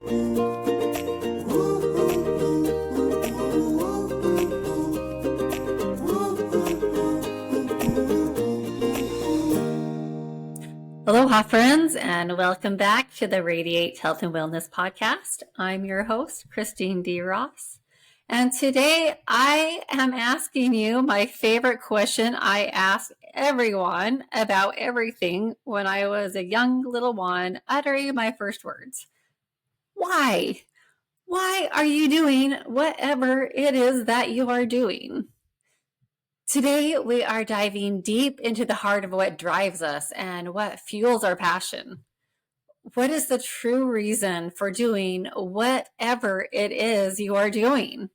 Aloha, friends, and welcome back to the Radiate Health and Wellness podcast. I'm your host, Christine D. Ross, and today I am asking you my favorite question I ask everyone about everything when I was a young little one uttering my first words. Why? Why are you doing whatever it is that you are doing? Today, we are diving deep into the heart of what drives us and what fuels our passion. What is the true reason for doing whatever it is you are doing?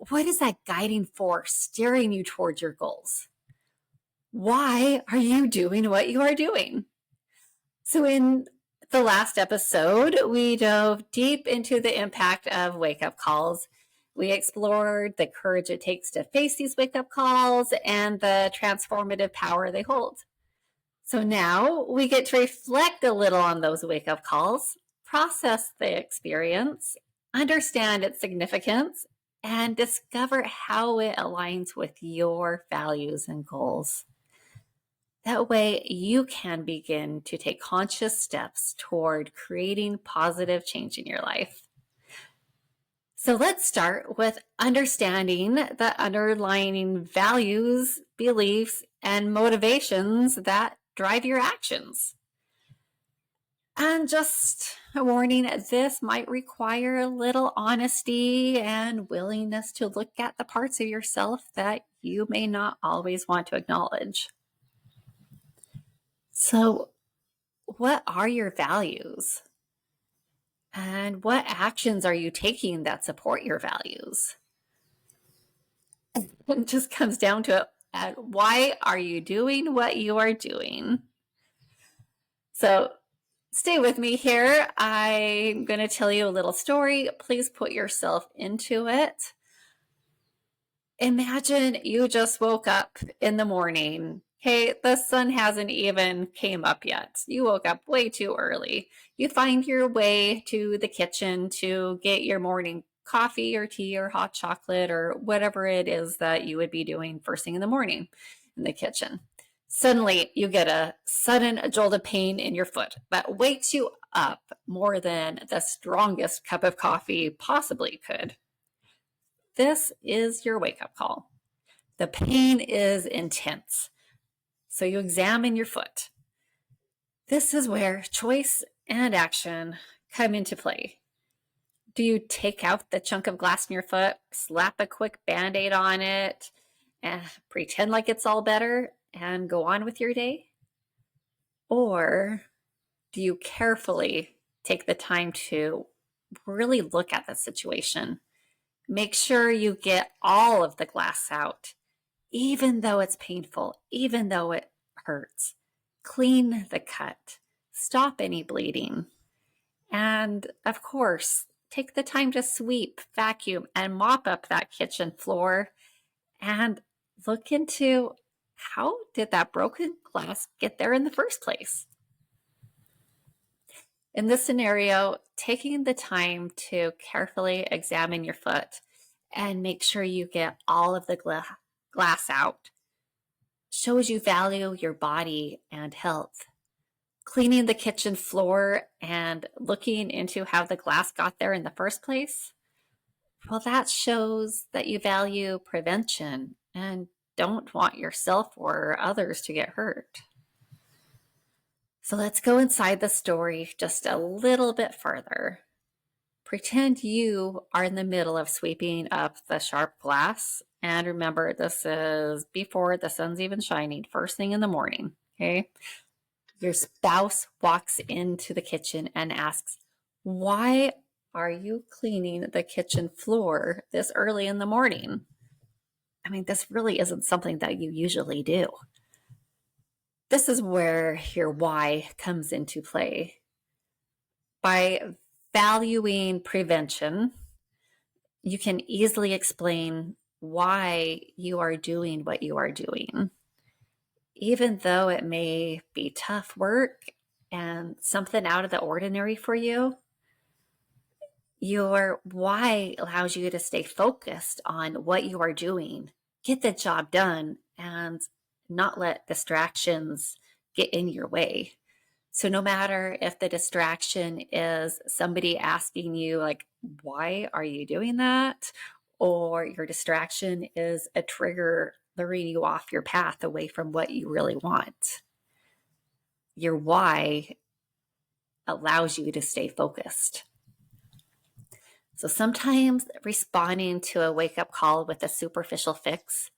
What is that guiding force steering you towards your goals? Why are you doing what you are doing? So in the last episode, we dove deep into the impact of wake-up calls. We explored the courage it takes to face these wake-up calls and the transformative power they hold. So now we get to reflect a little on those wake-up calls, process the experience, understand its significance, and discover how it aligns with your values and goals. That way you can begin to take conscious steps toward creating positive change in your life. So let's start with understanding the underlying values, beliefs, and motivations that drive your actions. And just a warning, this might require a little honesty and willingness to look at the parts of yourself that you may not always want to acknowledge. So, what are your values? And what actions are you taking that support your values? It just comes down to why are you doing what you are doing? So stay with me here. I'm going to tell you a little story. Please put yourself into it. Imagine you just woke up in the morning. Hey, the sun hasn't even came up yet. You woke up way too early. You find your way to the kitchen to get your morning coffee or tea or hot chocolate or whatever it is that you would be doing first thing in the morning in the kitchen. Suddenly, you get a sudden jolt of pain in your foot that wakes you up more than the strongest cup of coffee possibly could. This is your wake-up call. The pain is intense. So you examine your foot. This is where choice and action come into play. Do you take out the chunk of glass in your foot, slap a quick Band-Aid on it, and pretend like it's all better and go on with your day? Or do you carefully take the time to really look at the situation? Make sure you get all of the glass out, even though it's painful, even though it hurts. Clean the cut, stop any bleeding. And of course, take the time to sweep, vacuum, and mop up that kitchen floor and look into how did that broken glass get there in the first place? In this scenario, taking the time to carefully examine your foot and make sure you get all of the glass out shows you value your body and health. Cleaning the kitchen floor and looking into how the glass got there in the first place, well, that shows that you value prevention and don't want yourself or others to get hurt. So let's go inside the story just a little bit further. Pretend you are in the middle of sweeping up the sharp glass. And remember, this is before the sun's even shining, first thing in the morning, okay? Your spouse walks into the kitchen and asks, why are you cleaning the kitchen floor this early in the morning? I mean, this really isn't something that you usually do. This is where your why comes into play. By valuing prevention, you can easily explain why you are doing what you are doing. Even though it may be tough work and something out of the ordinary for you, Your why allows you to stay focused on what you are doing, get the job done, and not let distractions get in your way. So no matter if the distraction is somebody asking you, like, why are you doing that? Or your distraction is a trigger luring you off your path away from what you really want. Your why allows you to stay focused. So sometimes responding to a wake up call with a superficial fix,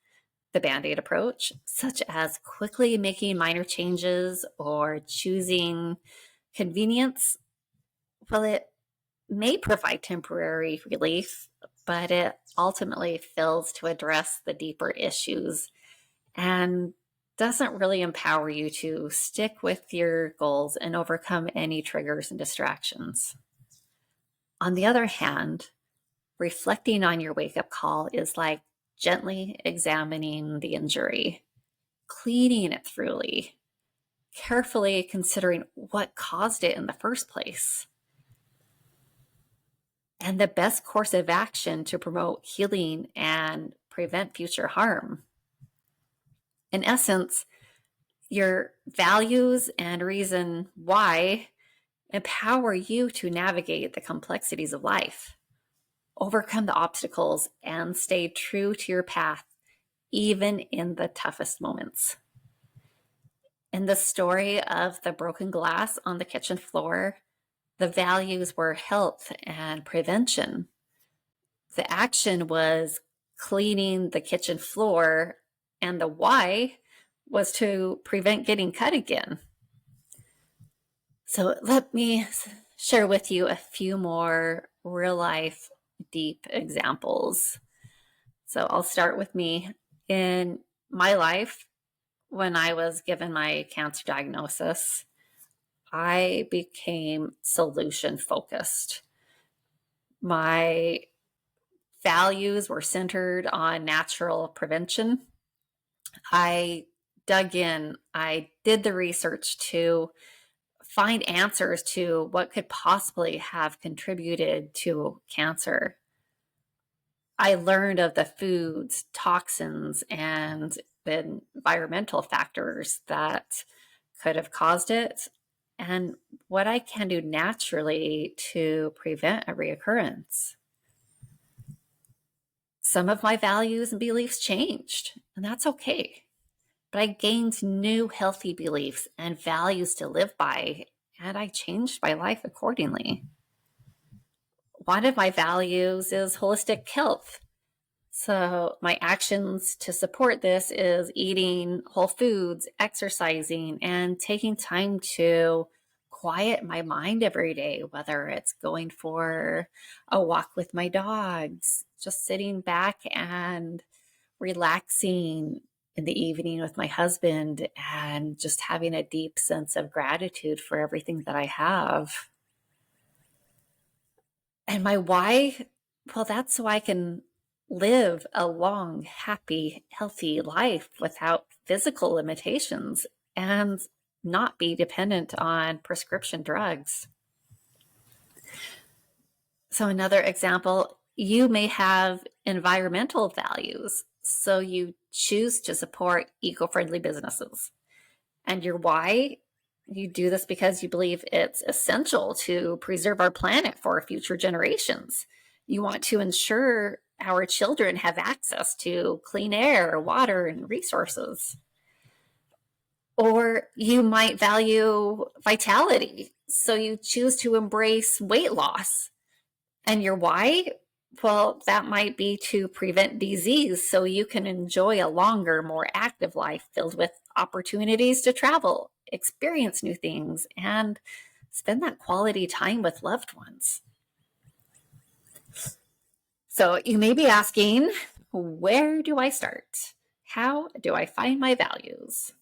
the band aid approach, such as quickly making minor changes or choosing convenience, well, it may provide temporary relief, but it ultimately fails to address the deeper issues and doesn't really empower you to stick with your goals and overcome any triggers and distractions. On the other hand, reflecting on your wake up call is like gently examining the injury, cleaning it thoroughly, carefully considering what caused it in the first place, and the best course of action to promote healing and prevent future harm. In essence, your values and reason why empower you to navigate the complexities of life, overcome the obstacles, and stay true to your path, even in the toughest moments. In the story of the broken glass on the kitchen floor, the values were health and prevention. The action was cleaning the kitchen floor, and the why was to prevent getting cut again. So let me share with you a few more real life deep examples. So I'll start with me. In my life, when I was given my cancer diagnosis, I became solution focused. My values were centered on natural prevention. I dug in, I did the research to find answers to what could possibly have contributed to cancer. I learned of the foods, toxins, and the environmental factors that could have caused it, and what I can do naturally to prevent a reoccurrence. Some of my values and beliefs changed, and that's okay. But I gained new healthy beliefs and values to live by, and I changed my life accordingly. One of my values is holistic health. So my actions to support this is eating whole foods, exercising, and taking time to quiet my mind every day, whether it's going for a walk with my dogs, just sitting back and relaxing in the evening with my husband, and just having a deep sense of gratitude for everything that I have. And my why, well, that's so I can live a long, happy, healthy life without physical limitations and not be dependent on prescription drugs. So, another example, you may have environmental values, so you choose to support eco friendly businesses. And your why, you do this because you believe it's essential to preserve our planet for future generations. You want to ensure our children have access to clean air, water, and resources. Or you might value vitality, so you choose to embrace weight loss. And your why? Well, that might be to prevent disease so you can enjoy a longer, more active life filled with opportunities to travel, experience new things, and spend that quality time with loved ones. So you may be asking, where do I start? How do I find my values?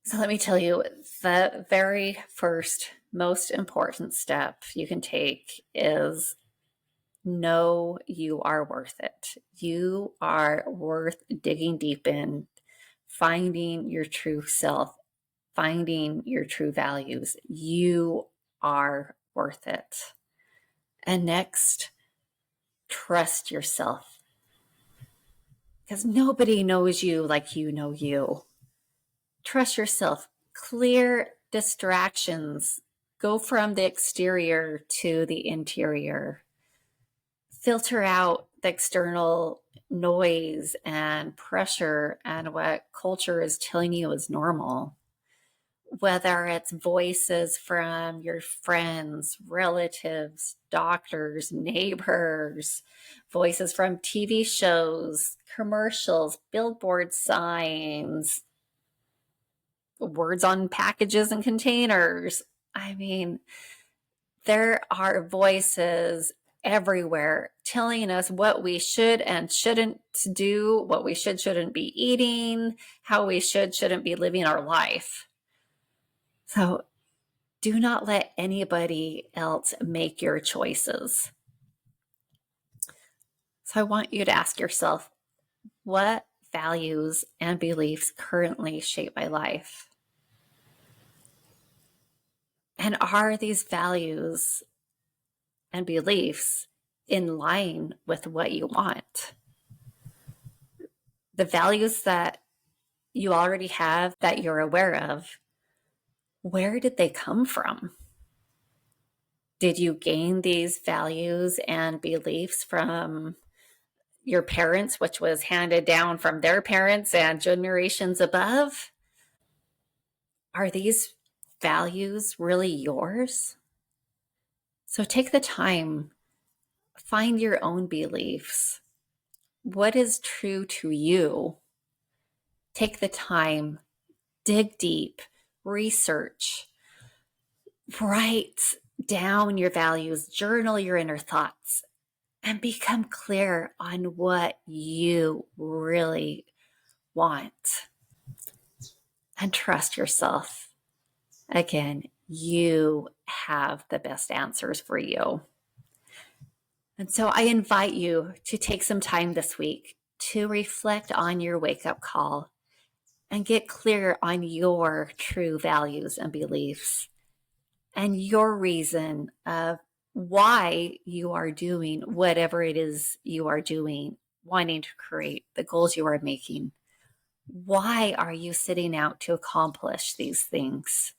So let me tell you, the very first, most important step you can take is know you are worth it. You are worth digging deep in, finding your true self, finding your true values. You are worth it. And next, trust yourself, because nobody knows you like you know you. Trust yourself. Clear distractions. Go from the exterior to the interior. Filter out the external noise and pressure and what culture is telling you is normal. Whether it's voices from your friends, relatives, doctors, neighbors, voices from TV shows, commercials, billboard signs, words on packages and containers. I mean, there are voices everywhere telling us what we should and shouldn't do, what we shouldn't be eating, how we shouldn't be living our life. So do not let anybody else make your choices. So I want you to ask yourself, what values and beliefs currently shape my life? And are these values and beliefs in line with what you want? The values that you already have that you're aware of, where did they come from? Did you gain these values and beliefs from your parents, which was handed down from their parents and generations above? Are these values really yours? So take the time, find your own beliefs. What is true to you? Take the time, dig deep, research, write down your values, journal your inner thoughts, and become clear on what you really want. And trust yourself. Again, you have the best answers for you. And so I invite you to take some time this week to reflect on your wake-up call and get clear on your true values and beliefs and your reason of why you are doing whatever it is you are doing, wanting to create the goals you are making. Why are you setting out to accomplish these things?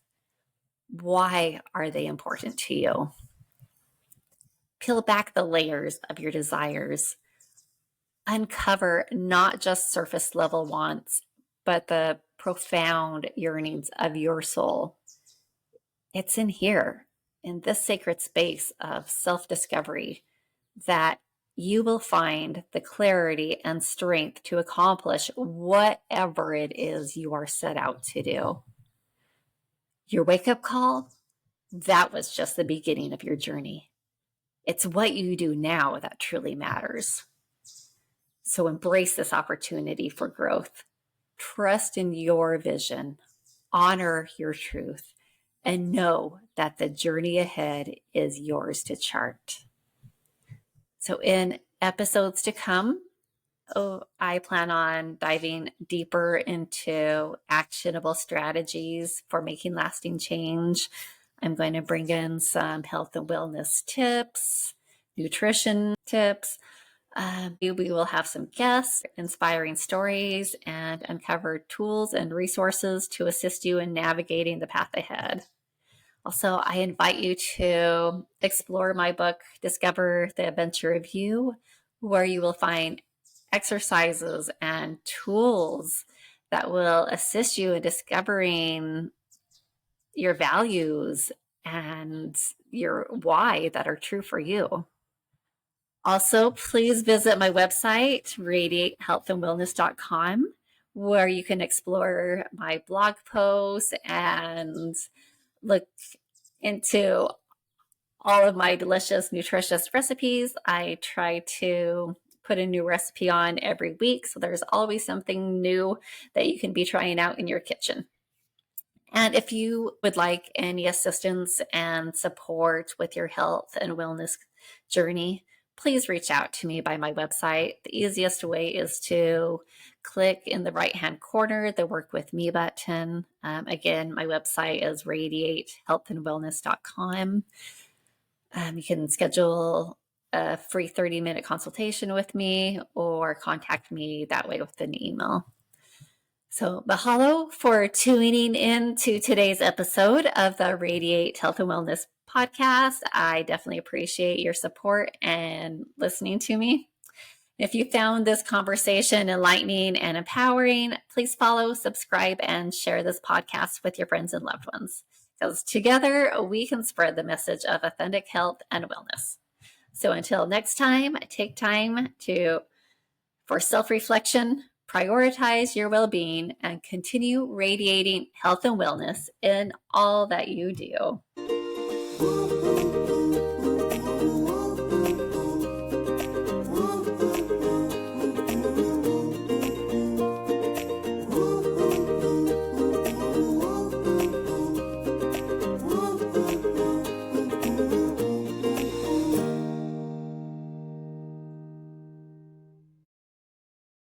Why are they important to you? Peel back the layers of your desires. Uncover not just surface level wants, but the profound yearnings of your soul. It's in here, in this sacred space of self-discovery, that you will find the clarity and strength to accomplish whatever it is you are set out to do. Your wake-up call, that was just the beginning of your journey. It's what you do now that truly matters. So embrace this opportunity for growth. Trust in your vision, honor your truth, and know that the journey ahead is yours to chart. So in episodes to come, I plan on diving deeper into actionable strategies for making lasting change. I'm going to bring in some health and wellness tips, nutrition tips. We will have some guests, inspiring stories, and uncover tools and resources to assist you in navigating the path ahead. Also, I invite you to explore my book, Discover the Adventure of You, where you will find exercises and tools that will assist you in discovering your values and your why that are true for you. Also, please visit my website, radiatehealthandwellness.com, where you can explore my blog posts and look into all of my delicious, nutritious recipes. I try to put a new recipe on every week, so there's always something new that you can be trying out in your kitchen. And if you would like any assistance and support with your health and wellness journey, please reach out to me by my website. The easiest way is to click in the right-hand corner, the Work With Me button. Again, my website is radiatehealthandwellness.com. You can schedule a free 30-minute consultation with me or contact me that way with an email. So mahalo for tuning in to today's episode of the Radiate Health and Wellness podcast. I definitely appreciate your support and listening to me. If you found this conversation enlightening and empowering, please follow, subscribe, and share this podcast with your friends and loved ones. Because together we can spread the message of authentic health and wellness. So until next time, take time for self-reflection, prioritize your well-being, and continue radiating health and wellness in all that you do.